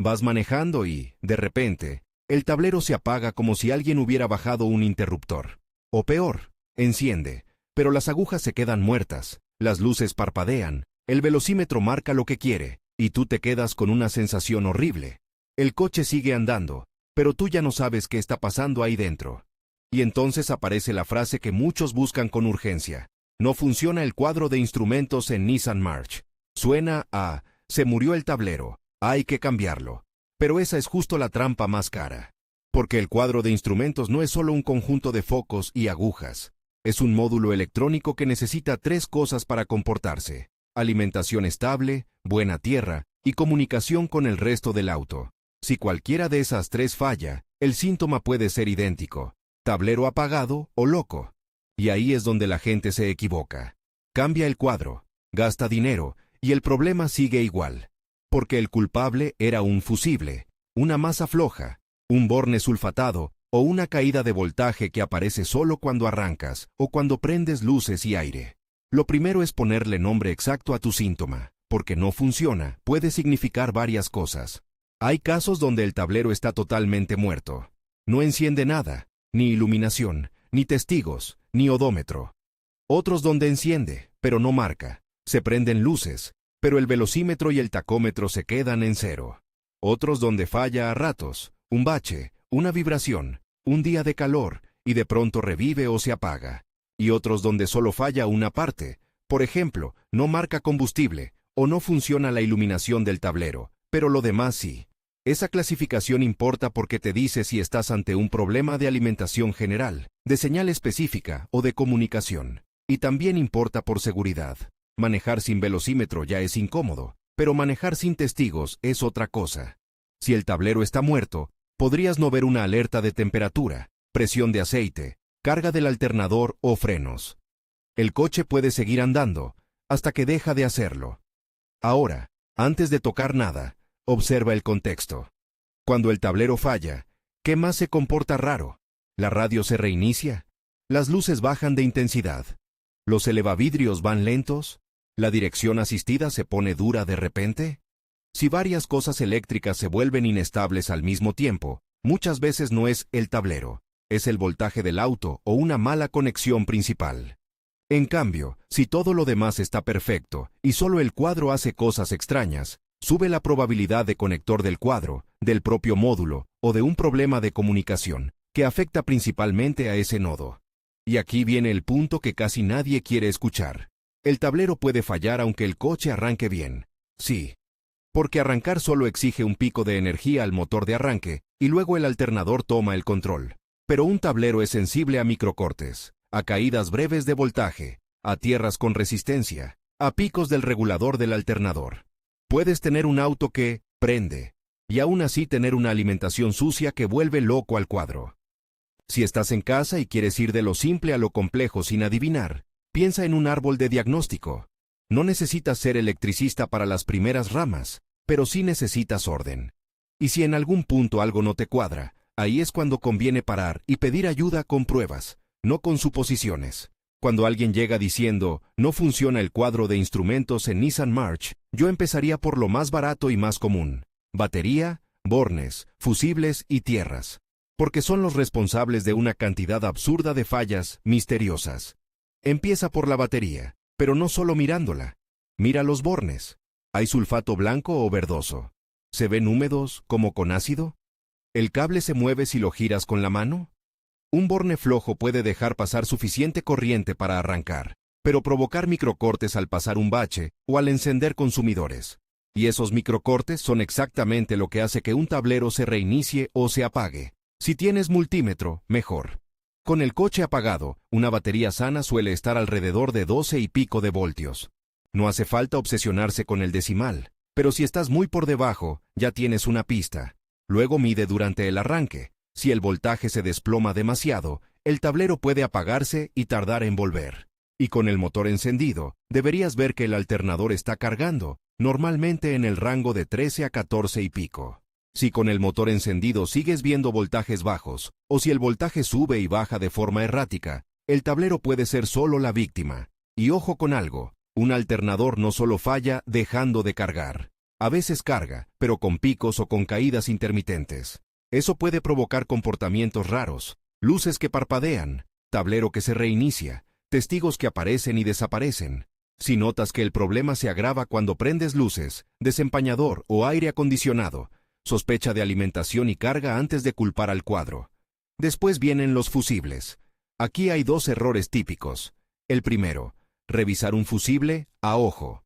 Vas manejando y, de repente, el tablero se apaga como si alguien hubiera bajado un interruptor. O peor, enciende, pero las agujas se quedan muertas, las luces parpadean, el velocímetro marca lo que quiere, y tú te quedas con una sensación horrible. El coche sigue andando, pero tú ya no sabes qué está pasando ahí dentro. Y entonces aparece la frase que muchos buscan con urgencia. No funciona el cuadro de instrumentos en Nissan March. Suena a, se murió el tablero, hay que cambiarlo. Pero esa es justo la trampa más cara. Porque el cuadro de instrumentos no es solo un conjunto de focos y agujas. Es un módulo electrónico que necesita 3 cosas para comportarse: alimentación estable, buena tierra y comunicación con el resto del auto. Si cualquiera de esas 3 falla, el síntoma puede ser idéntico: tablero apagado o loco. Y ahí es donde la gente se equivoca. Cambia el cuadro, gasta dinero y el problema sigue igual. Porque el culpable era un fusible, una masa floja, un borne sulfatado o una caída de voltaje que aparece solo cuando arrancas o cuando prendes luces y aire. Lo primero es ponerle nombre exacto a tu síntoma, porque no funciona puede significar varias cosas. Hay casos donde el tablero está totalmente muerto. No enciende nada, ni iluminación, ni testigos, ni odómetro. Otros donde enciende, pero no marca. Se prenden luces, pero el velocímetro y el tacómetro se quedan en 0. Otros donde falla a ratos, un bache, una vibración, un día de calor, y de pronto revive o se apaga. Y otros donde solo falla una parte, por ejemplo, no marca combustible, o no funciona la iluminación del tablero, pero lo demás sí. Esa clasificación importa porque te dice si estás ante un problema de alimentación general, de señal específica o de comunicación. Y también importa por seguridad. Manejar sin velocímetro ya es incómodo, pero manejar sin testigos es otra cosa. Si el tablero está muerto, podrías no ver una alerta de temperatura, presión de aceite, carga del alternador o frenos. El coche puede seguir andando hasta que deja de hacerlo. Ahora, antes de tocar nada, observa el contexto. Cuando el tablero falla, ¿qué más se comporta raro? ¿La radio se reinicia? ¿Las luces bajan de intensidad? ¿Los elevavidrios van lentos? ¿La dirección asistida se pone dura de repente? Si varias cosas eléctricas se vuelven inestables al mismo tiempo, muchas veces no es el tablero, es el voltaje del auto o una mala conexión principal. En cambio, si todo lo demás está perfecto y solo el cuadro hace cosas extrañas, sube la probabilidad de conector del cuadro, del propio módulo o de un problema de comunicación, que afecta principalmente a ese nodo. Y aquí viene el punto que casi nadie quiere escuchar. El tablero puede fallar aunque el coche arranque bien. Sí. Porque arrancar solo exige un pico de energía al motor de arranque, y luego el alternador toma el control. Pero un tablero es sensible a microcortes, a caídas breves de voltaje, a tierras con resistencia, a picos del regulador del alternador. Puedes tener un auto que prende, y aún así tener una alimentación sucia que vuelve loco al cuadro. Si estás en casa y quieres ir de lo simple a lo complejo sin adivinar, piensa en un árbol de diagnóstico. No necesitas ser electricista para las primeras ramas, pero sí necesitas orden. Y si en algún punto algo no te cuadra, ahí es cuando conviene parar y pedir ayuda con pruebas, no con suposiciones. Cuando alguien llega diciendo, no funciona el cuadro de instrumentos en Nissan March, yo empezaría por lo más barato y más común: batería, bornes, fusibles y tierras. Porque son los responsables de una cantidad absurda de fallas misteriosas. Empieza por la batería, pero no solo mirándola. Mira los bornes. ¿Hay sulfato blanco o verdoso? ¿Se ven húmedos, como con ácido? ¿El cable se mueve si lo giras con la mano? Un borne flojo puede dejar pasar suficiente corriente para arrancar, pero provocar microcortes al pasar un bache o al encender consumidores. Y esos microcortes son exactamente lo que hace que un tablero se reinicie o se apague. Si tienes multímetro, mejor. Con el coche apagado, una batería sana suele estar alrededor de 12 y pico de voltios. No hace falta obsesionarse con el decimal, pero si estás muy por debajo, ya tienes una pista. Luego mide durante el arranque. Si el voltaje se desploma demasiado, el tablero puede apagarse y tardar en volver. Y con el motor encendido, deberías ver que el alternador está cargando, normalmente en el rango de 13 a 14 y pico. Si con el motor encendido sigues viendo voltajes bajos, o si el voltaje sube y baja de forma errática, el tablero puede ser solo la víctima. Y ojo con algo, un alternador no solo falla dejando de cargar. A veces carga, pero con picos o con caídas intermitentes. Eso puede provocar comportamientos raros, luces que parpadean, tablero que se reinicia, testigos que aparecen y desaparecen. Si notas que el problema se agrava cuando prendes luces, desempañador o aire acondicionado, sospecha de alimentación y carga antes de culpar al cuadro. Después vienen los fusibles. Aquí hay dos errores típicos. El primero, revisar un fusible a ojo.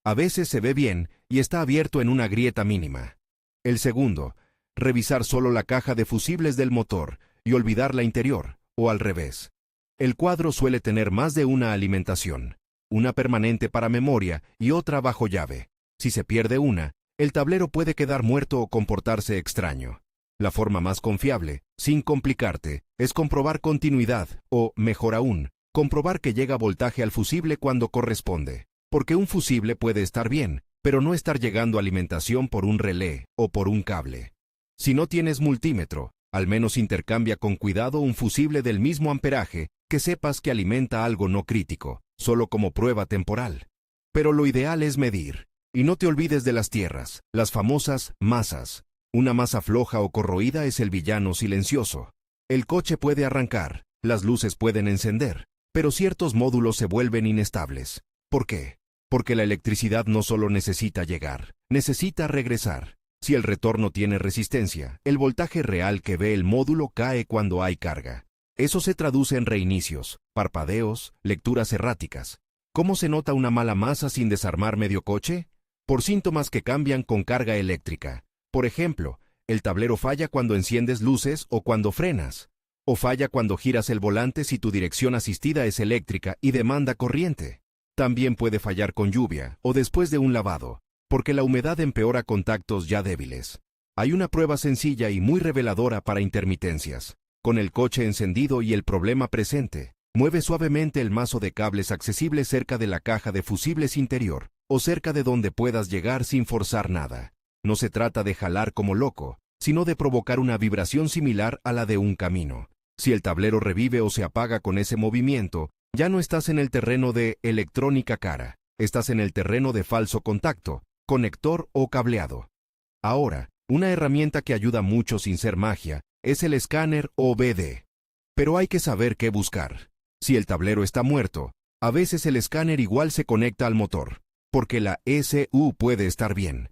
A veces se ve bien y está abierto en una grieta mínima. El segundo, revisar solo la caja de fusibles del motor y olvidar la interior, o al revés. El cuadro suele tener más de una alimentación, una permanente para memoria y otra bajo llave. Si se pierde una, el tablero puede quedar muerto o comportarse extraño. La forma más confiable, sin complicarte, es comprobar continuidad o, mejor aún, comprobar que llega voltaje al fusible cuando corresponde. Porque un fusible puede estar bien, pero no estar llegando alimentación por un relé o por un cable. Si no tienes multímetro, al menos intercambia con cuidado un fusible del mismo amperaje que sepas que alimenta algo no crítico, solo como prueba temporal. Pero lo ideal es medir. Y no te olvides de las tierras, las famosas masas. Una masa floja o corroída es el villano silencioso. El coche puede arrancar, las luces pueden encender, pero ciertos módulos se vuelven inestables. ¿Por qué? Porque la electricidad no solo necesita llegar, necesita regresar. Si el retorno tiene resistencia, el voltaje real que ve el módulo cae cuando hay carga. Eso se traduce en reinicios, parpadeos, lecturas erráticas. ¿Cómo se nota una mala masa sin desarmar medio coche? Por síntomas que cambian con carga eléctrica. Por ejemplo, el tablero falla cuando enciendes luces o cuando frenas. O falla cuando giras el volante si tu dirección asistida es eléctrica y demanda corriente. También puede fallar con lluvia o después de un lavado, porque la humedad empeora contactos ya débiles. Hay una prueba sencilla y muy reveladora para intermitencias. Con el coche encendido y el problema presente, mueve suavemente el mazo de cables accesible cerca de la caja de fusibles interior, o cerca de donde puedas llegar sin forzar nada. No se trata de jalar como loco, sino de provocar una vibración similar a la de un camino. Si el tablero revive o se apaga con ese movimiento, ya no estás en el terreno de electrónica cara, estás en el terreno de falso contacto, conector o cableado. Ahora, una herramienta que ayuda mucho sin ser magia es el escáner OBD. Pero hay que saber qué buscar. Si el tablero está muerto, a veces el escáner igual se conecta al motor, porque la ECU puede estar bien.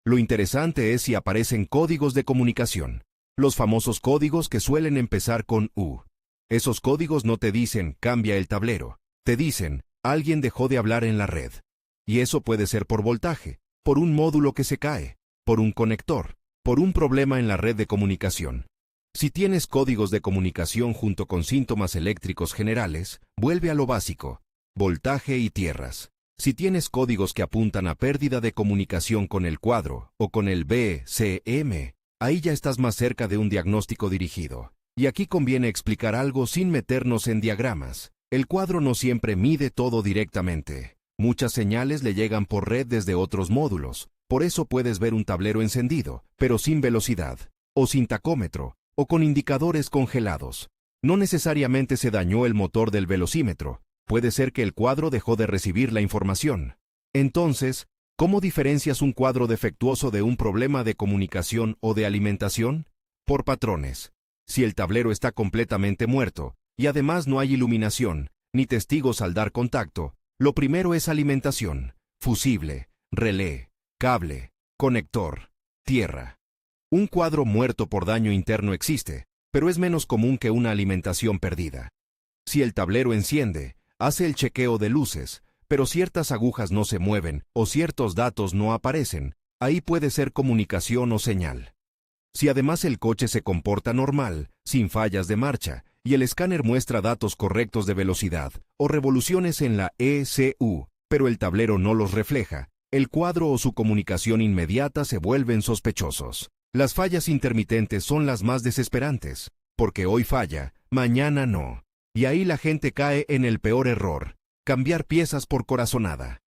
Lo interesante es si aparecen códigos de comunicación, los famosos códigos que suelen empezar con U. Esos códigos no te dicen cambia el tablero, te dicen alguien dejó de hablar en la red. Y eso puede ser por voltaje, por un módulo que se cae, por un conector, por un problema en la red de comunicación. Si tienes códigos de comunicación junto con síntomas eléctricos generales, vuelve a lo básico, voltaje y tierras. Si tienes códigos que apuntan a pérdida de comunicación con el cuadro o con el BCM, ahí ya estás más cerca de un diagnóstico dirigido. Y aquí conviene explicar algo sin meternos en diagramas. El cuadro no siempre mide todo directamente. Muchas señales le llegan por red desde otros módulos. Por eso puedes ver un tablero encendido, pero sin velocidad, o sin tacómetro, o con indicadores congelados. No necesariamente se dañó el motor del velocímetro. Puede ser que el cuadro dejó de recibir la información. Entonces, ¿cómo diferencias un cuadro defectuoso de un problema de comunicación o de alimentación? Por patrones. Si el tablero está completamente muerto, y además no hay iluminación, ni testigos al dar contacto, lo primero es alimentación, fusible, relé, cable, conector, tierra. Un cuadro muerto por daño interno existe, pero es menos común que una alimentación perdida. Si el tablero enciende, hace el chequeo de luces, pero ciertas agujas no se mueven o ciertos datos no aparecen, ahí puede ser comunicación o señal. Si además el coche se comporta normal, sin fallas de marcha, y el escáner muestra datos correctos de velocidad o revoluciones en la ECU, pero el tablero no los refleja, el cuadro o su comunicación inmediata se vuelven sospechosos. Las fallas intermitentes son las más desesperantes, porque hoy falla, mañana no. Y ahí la gente cae en el peor error, cambiar piezas por corazonada.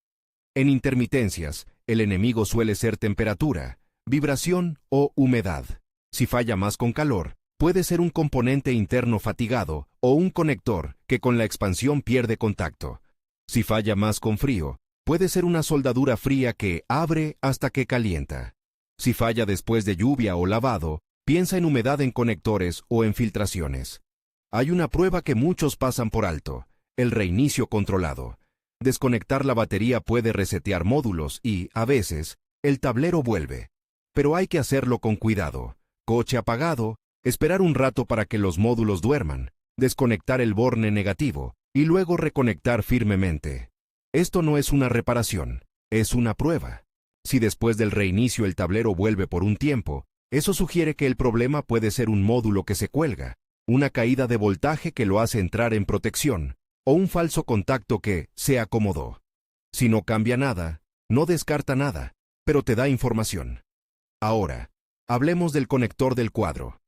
En intermitencias, el enemigo suele ser temperatura, vibración o humedad. Si falla más con calor, puede ser un componente interno fatigado o un conector que con la expansión pierde contacto. Si falla más con frío, Puede ser una soldadura fría que abre hasta que calienta. Si falla después de lluvia o lavado, piensa en humedad en conectores o en filtraciones. Hay una prueba que muchos pasan por alto: el reinicio controlado. Desconectar la batería puede resetear módulos y, a veces, el tablero vuelve. Pero hay que hacerlo con cuidado. Coche apagado, esperar un rato para que los módulos duerman, desconectar el borne negativo y luego reconectar firmemente. Esto no es una reparación, es una prueba. Si después del reinicio el tablero vuelve por un tiempo, eso sugiere que el problema puede ser un módulo que se cuelga, una caída de voltaje que lo hace entrar en protección, o un falso contacto que se acomodó. Si no cambia nada, no descarta nada, pero te da información. Ahora, hablemos del conector del cuadro.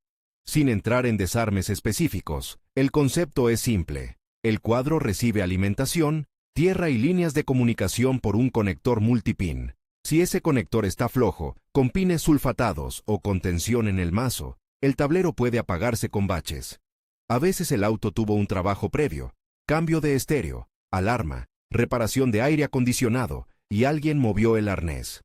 Sin entrar en desarmes específicos, el concepto es simple. El cuadro recibe alimentación, tierra y líneas de comunicación por un conector multipin. Si ese conector está flojo, con pines sulfatados o con tensión en el mazo, el tablero puede apagarse con baches. A veces el auto tuvo un trabajo previo: cambio de estéreo, alarma, reparación de aire acondicionado, y alguien movió el arnés.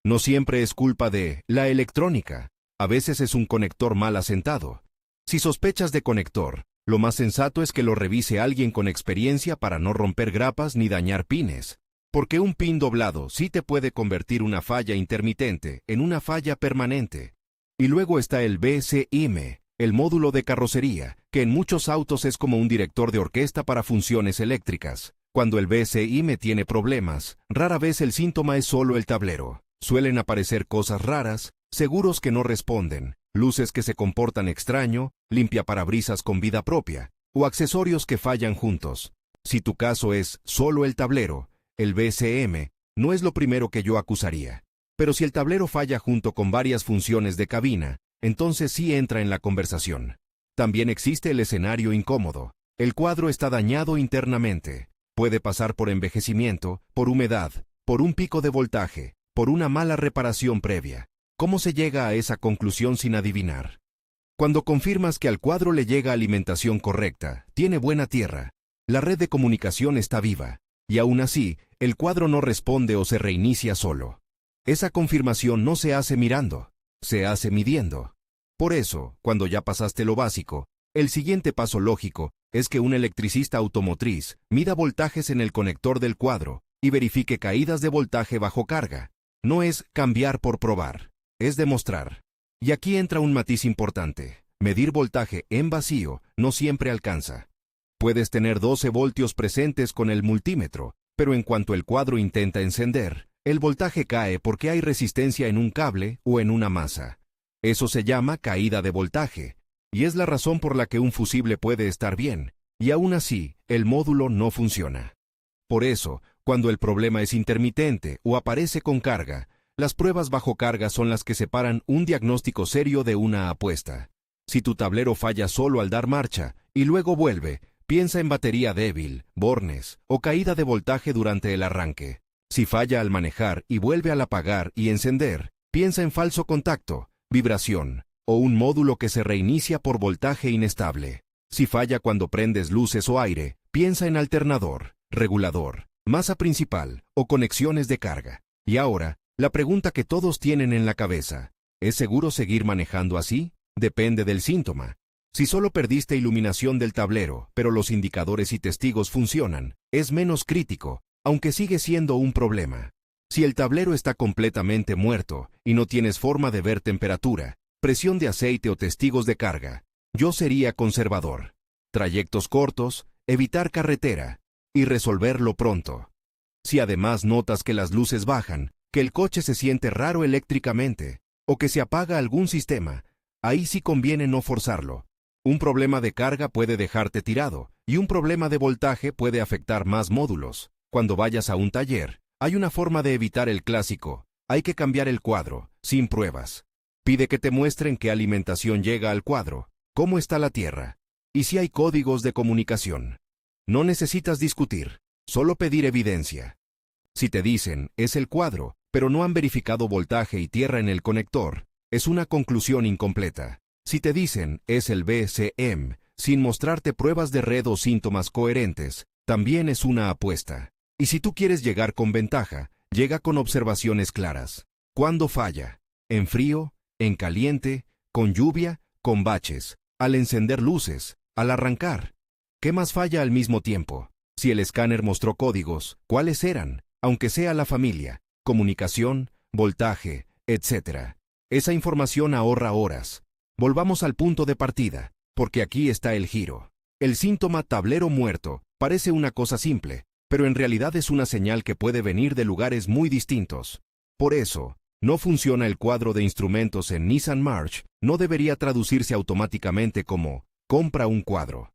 No siempre es culpa de la electrónica, a veces es un conector mal asentado. Si sospechas de conector, lo más sensato es que lo revise alguien con experiencia para no romper grapas ni dañar pines, porque un pin doblado sí te puede convertir una falla intermitente en una falla permanente. Y luego está el BCM, el módulo de carrocería, que en muchos autos es como un director de orquesta para funciones eléctricas. Cuando el BCM tiene problemas, rara vez el síntoma es solo el tablero. Suelen aparecer cosas raras, seguros que no responden, luces que se comportan extraño, limpiaparabrisas con vida propia, o accesorios que fallan juntos. Si tu caso es solo el tablero, el BCM no es lo primero que yo acusaría. Pero si el tablero falla junto con varias funciones de cabina, entonces sí entra en la conversación. También existe el escenario incómodo. El cuadro está dañado internamente. Puede pasar por envejecimiento, por humedad, por un pico de voltaje, por una mala reparación previa. ¿Cómo se llega a esa conclusión sin adivinar? Cuando confirmas que al cuadro le llega alimentación correcta, tiene buena tierra, la red de comunicación está viva, y aún así, el cuadro no responde o se reinicia solo. Esa confirmación no se hace mirando, se hace midiendo. Por eso, cuando ya pasaste lo básico, el siguiente paso lógico es que un electricista automotriz mida voltajes en el conector del cuadro y verifique caídas de voltaje bajo carga. No es cambiar por probar, es demostrar. Y aquí entra un matiz importante: medir voltaje en vacío no siempre alcanza. Puedes tener 12 voltios presentes con el multímetro, pero en cuanto el cuadro intenta encender, el voltaje cae porque hay resistencia en un cable o en una masa. Eso se llama caída de voltaje, y es la razón por la que un fusible puede estar bien, y aún así, el módulo no funciona. Por eso, cuando el problema es intermitente o aparece con carga, las pruebas bajo carga son las que separan un diagnóstico serio de una apuesta. Si tu tablero falla solo al dar marcha y luego vuelve, piensa en batería débil, bornes o caída de voltaje durante el arranque. Si falla al manejar y vuelve al apagar y encender, piensa en falso contacto, vibración o un módulo que se reinicia por voltaje inestable. Si falla cuando prendes luces o aire, piensa en alternador, regulador, masa principal o conexiones de carga. Y ahora, la pregunta que todos tienen en la cabeza: ¿es seguro seguir manejando así? Depende del síntoma. Si solo perdiste iluminación del tablero, pero los indicadores y testigos funcionan, es menos crítico, aunque sigue siendo un problema. Si el tablero está completamente muerto y no tienes forma de ver temperatura, presión de aceite o testigos de carga, yo sería conservador. Trayectos cortos, evitar carretera y resolverlo pronto. Si además notas que las luces bajan, que el coche se siente raro eléctricamente, o que se apaga algún sistema, ahí sí conviene no forzarlo. Un problema de carga puede dejarte tirado, y un problema de voltaje puede afectar más módulos. Cuando vayas a un taller, hay una forma de evitar el clásico: hay que cambiar el cuadro, sin pruebas. Pide que te muestren qué alimentación llega al cuadro, cómo está la tierra, y si hay códigos de comunicación. No necesitas discutir, solo pedir evidencia. Si te dicen, es el cuadro, pero no han verificado voltaje y tierra en el conector, es una conclusión incompleta. Si te dicen, es el BCM, sin mostrarte pruebas de red o síntomas coherentes, también es una apuesta. Y si tú quieres llegar con ventaja, llega con observaciones claras. ¿Cuándo falla? ¿En frío? ¿En caliente? ¿Con lluvia? ¿Con baches? ¿Al encender luces? ¿Al arrancar? ¿Qué más falla al mismo tiempo? Si el escáner mostró códigos, ¿cuáles eran? Aunque sea la familia, comunicación, voltaje, etc. Esa información ahorra horas. Volvamos al punto de partida, porque aquí está el giro. El síntoma tablero muerto parece una cosa simple, pero en realidad es una señal que puede venir de lugares muy distintos. Por eso, no funciona el cuadro de instrumentos en Nissan March, no debería traducirse automáticamente como «compra un cuadro».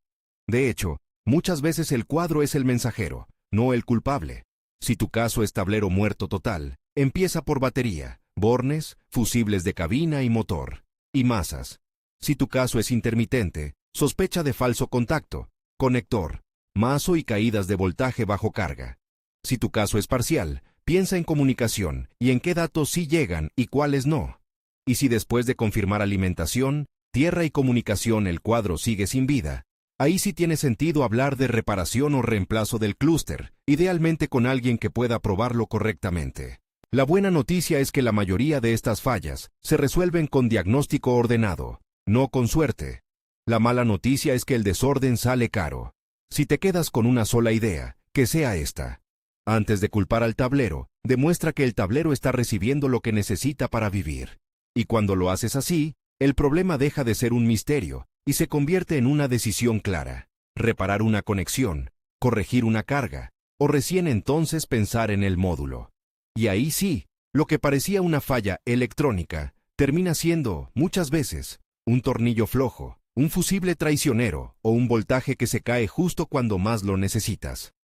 De hecho, muchas veces el cuadro es el mensajero, no el culpable. Si tu caso es tablero muerto total, empieza por batería, bornes, fusibles de cabina y motor, y masas. Si tu caso es intermitente, sospecha de falso contacto, conector, mazo y caídas de voltaje bajo carga. Si tu caso es parcial, piensa en comunicación y en qué datos sí llegan y cuáles no. Y si después de confirmar alimentación, tierra y comunicación el cuadro sigue sin vida, ahí sí tiene sentido hablar de reparación o reemplazo del clúster, idealmente con alguien que pueda probarlo correctamente. La buena noticia es que la mayoría de estas fallas se resuelven con diagnóstico ordenado, no con suerte. La mala noticia es que el desorden sale caro. Si te quedas con una sola idea, que sea esta. Antes de culpar al tablero, demuestra que el tablero está recibiendo lo que necesita para vivir. Y cuando lo haces así, el problema deja de ser un misterio y se convierte en una decisión clara. Reparar una conexión, corregir una carga, o recién entonces pensar en el módulo. Y ahí sí, lo que parecía una falla electrónica, termina siendo, muchas veces, un tornillo flojo, un fusible traicionero o un voltaje que se cae justo cuando más lo necesitas.